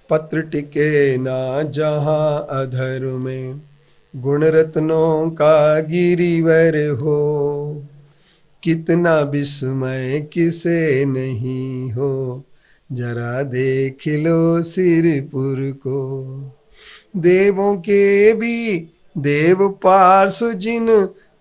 पत्र टिके ना जहाँ अधर में, गुण रत्नों का गिरिवर हो। कितना विस्मय किसे नहीं हो, जरा देख लो सिरपुर को। देवों के भी देव पार्श्व जिन,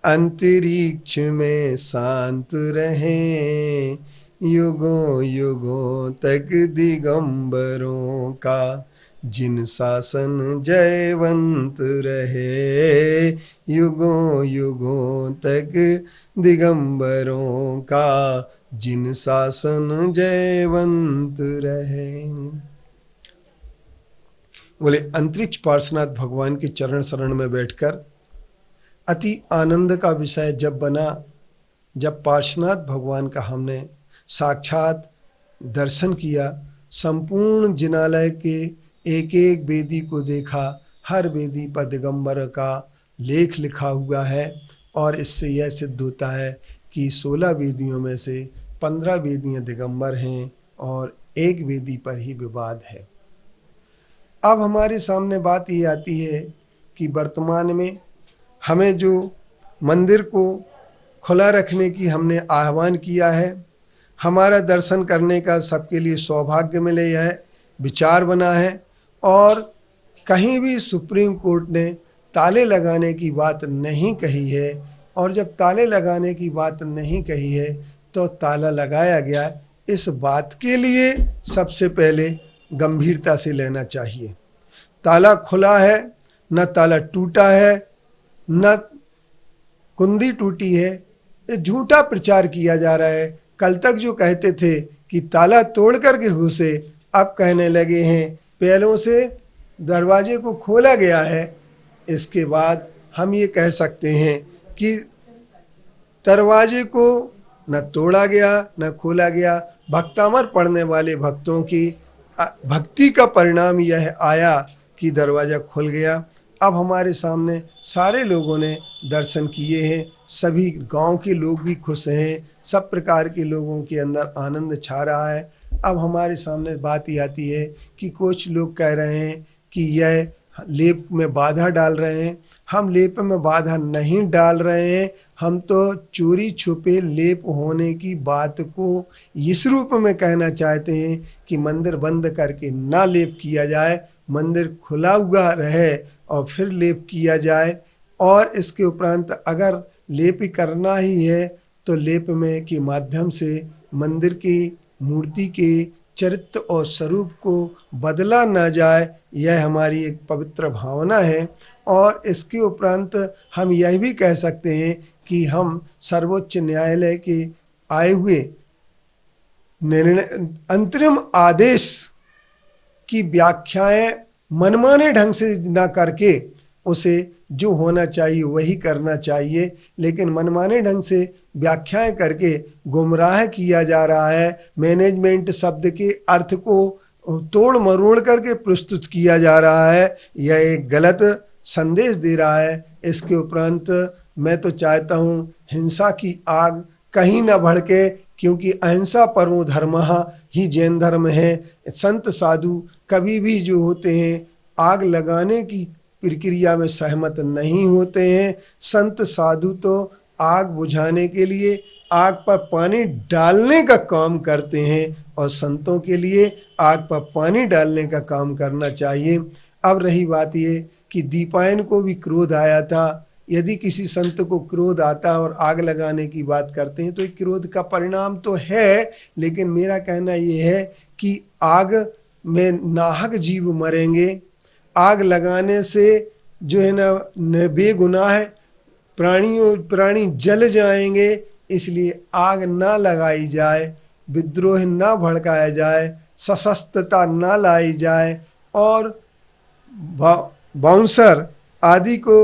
अंतरिक्ष में शांत रहें। युगों युगों तक दिगंबरों का, जिन शासन जयवंत रहे। युगों युगों तक दिगंबरों का, जिन शासन जयवंत रहे। बोले अंतरिक्ष पार्श्वनाथ भगवान के चरण शरण में बैठकर अति आनंद का विषय जब बना, जब पार्श्वनाथ भगवान का हमने साक्षात दर्शन किया, संपूर्ण जिनालय के एक एक वेदी को देखा, हर वेदी पर दिगंबर का लेख लिखा हुआ है। और इससे यह सिद्ध होता है कि 16 वेदियों में से 15 वेदियां दिगंबर हैं और एक वेदी पर ही विवाद है। अब हमारे सामने बात ये आती है कि वर्तमान में हमें जो मंदिर को खुला रखने की हमने आह्वान किया है, हमारा दर्शन करने का सबके लिए सौभाग्य मिले, यह विचार बना है। और कहीं भी सुप्रीम कोर्ट ने ताले लगाने की बात नहीं कही है, और जब ताले लगाने की बात नहीं कही है तो ताला लगाया गया, इस बात के लिए सबसे पहले गंभीरता से लेना चाहिए। ताला खुला है, न ताला टूटा है, न कुंडी टूटी है। ये झूठा प्रचार किया जा रहा है। कल तक जो कहते थे कि ताला तोड़ करके घुसे, अब कहने लगे हैं पहलों से दरवाजे को खोला गया है। इसके बाद हम ये कह सकते हैं कि दरवाजे को न तोड़ा गया न खोला गया। भक्तामर पढ़ने वाले भक्तों की भक्ति का परिणाम यह आया कि दरवाज़ा खुल गया। अब हमारे सामने सारे लोगों ने दर्शन किए हैं, सभी गांव के लोग भी खुश हैं, सब प्रकार के लोगों के अंदर आनंद छा रहा है। अब हमारे सामने बात ये आती है कि कुछ लोग कह रहे हैं कि यह लेप में बाधा डाल रहे हैं। हम लेप में बाधा नहीं डाल रहे हैं, हम तो चोरी छुपे लेप होने की बात को इस रूप में कहना चाहते हैं कि मंदिर बंद करके ना लेप किया जाए, मंदिर खुला हुआ रहे और फिर लेप किया जाए। और इसके उपरांत अगर लेप करना ही है तो लेप में के माध्यम से मंदिर की मूर्ति के चरित्र और स्वरूप को बदला न जाए, यह हमारी एक पवित्र भावना है। और इसके उपरांत हम यह भी कह सकते हैं कि हम सर्वोच्च न्यायालय के आए हुए निर्णय अंतरिम आदेश की व्याख्याएं मनमाने ढंग से ना करके उसे जो होना चाहिए वही करना चाहिए, लेकिन मनमाने ढंग से व्याख्याएं करके गुमराह किया जा रहा है। मैनेजमेंट शब्द के अर्थ को तोड़ मरोड़ करके प्रस्तुत किया जा रहा है, यह एक गलत संदेश दे रहा है। इसके उपरांत मैं तो चाहता हूँ हिंसा की आग कहीं न भड़के, क्योंकि अहिंसा परमो धर्मः ही जैन धर्म है। संत साधु कभी भी जो होते हैं आग लगाने की प्रक्रिया में सहमत नहीं होते हैं। संत साधु तो आग बुझाने के लिए आग पर पानी डालने का काम करते हैं, और संतों के लिए आग पर पानी डालने का काम करना चाहिए। अब रही बात ये कि दीपायन को भी क्रोध आया था। यदि किसी संत को क्रोध आता और आग लगाने की बात करते हैं तो एक क्रोध का परिणाम तो है, लेकिन मेरा कहना ये है कि आग में नाहक जीव मरेंगे। आग लगाने से जो है ना बेगुनाह प्राणी जल जाएंगे, इसलिए आग ना लगाई जाए, विद्रोह ना भड़काया जाए, सशस्त्रता ना लाई जाए, और बाउंसर आदि को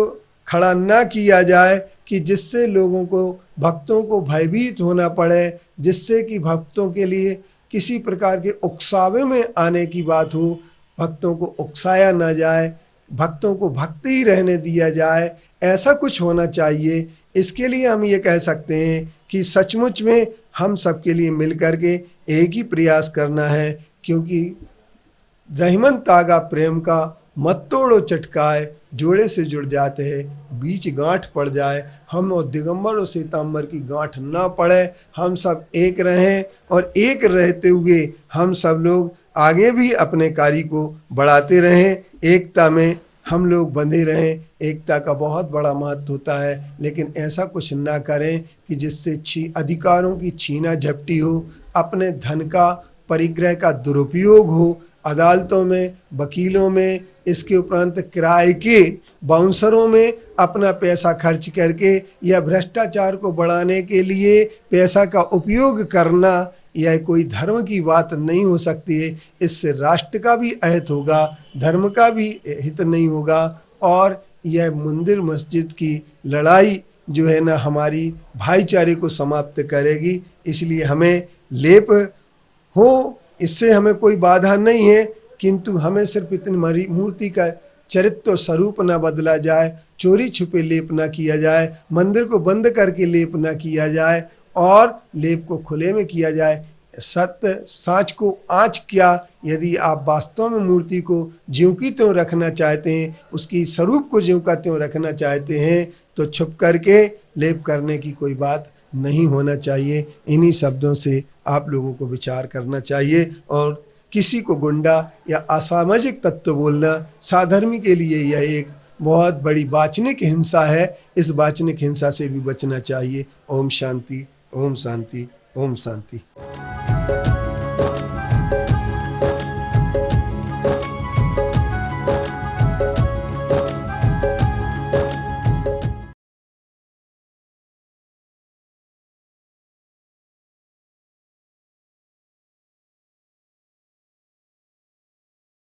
खड़ा ना किया जाए कि जिससे लोगों को भक्तों को भयभीत होना पड़े, जिससे कि भक्तों के लिए किसी प्रकार के उकसावे में आने की बात हो। भक्तों को उकसाया ना जाए, भक्तों को भक्ति ही रहने दिया जाए, ऐसा कुछ होना चाहिए। इसके लिए हम ये कह सकते हैं कि सचमुच में हम सबके लिए मिल कर के एक ही प्रयास करना है, क्योंकि रहीमन तागा प्रेम का, मत तोड़ो चटकाए, जोड़े से जुड़ जाते हैं बीच गांठ पड़ जाए। हम और दिगंबर और श्वेतांबर की गांठ ना पड़े, हम सब एक रहें और एक रहते हुए हम सब लोग आगे भी अपने कार्य को बढ़ाते रहें। एकता में हम लोग बंधे रहें। एकता का बहुत बड़ा महत्व होता है, लेकिन ऐसा कुछ ना करें कि जिससे अधिकारों की छीना झपटी हो, अपने धन का परिग्रह का दुरुपयोग हो, अदालतों में, वकीलों में, इसके उपरांत किराए के बाउंसरों में अपना पैसा खर्च करके या भ्रष्टाचार को बढ़ाने के लिए पैसा का उपयोग करना, यह कोई धर्म की बात नहीं हो सकती है। इससे राष्ट्र का भी अहित होगा, धर्म का भी हित नहीं होगा, और यह मंदिर मस्जिद की लड़ाई जो है ना हमारी भाईचारे को समाप्त करेगी। इसलिए हमें लेप हो, इससे हमें कोई बाधा नहीं है, किंतु हमें सिर्फ इतनी मूर्ति का चरित्र स्वरूप न बदला जाए, चोरी छुपे लेप न किया जाए, मंदिर को बंद करके लेप न किया जाए और लेप को खुले में किया जाए। सत्य साँच को आँच क्या, यदि आप वास्तव में मूर्ति को ज्यों की त्यों रखना चाहते हैं, उसकी स्वरूप को ज्यों का त्यों रखना चाहते हैं, तो छुप करके लेप करने की कोई बात नहीं होना चाहिए। इन्हीं शब्दों से आप लोगों को विचार करना चाहिए, और किसी को गुंडा या असामाजिक तत्व बोलना साधर्मी के लिए यह एक बहुत बड़ी वाचनिक हिंसा है। इस वाचनिक हिंसा से भी बचना चाहिए। ओम शांति, ओम शांति, ओम शांति।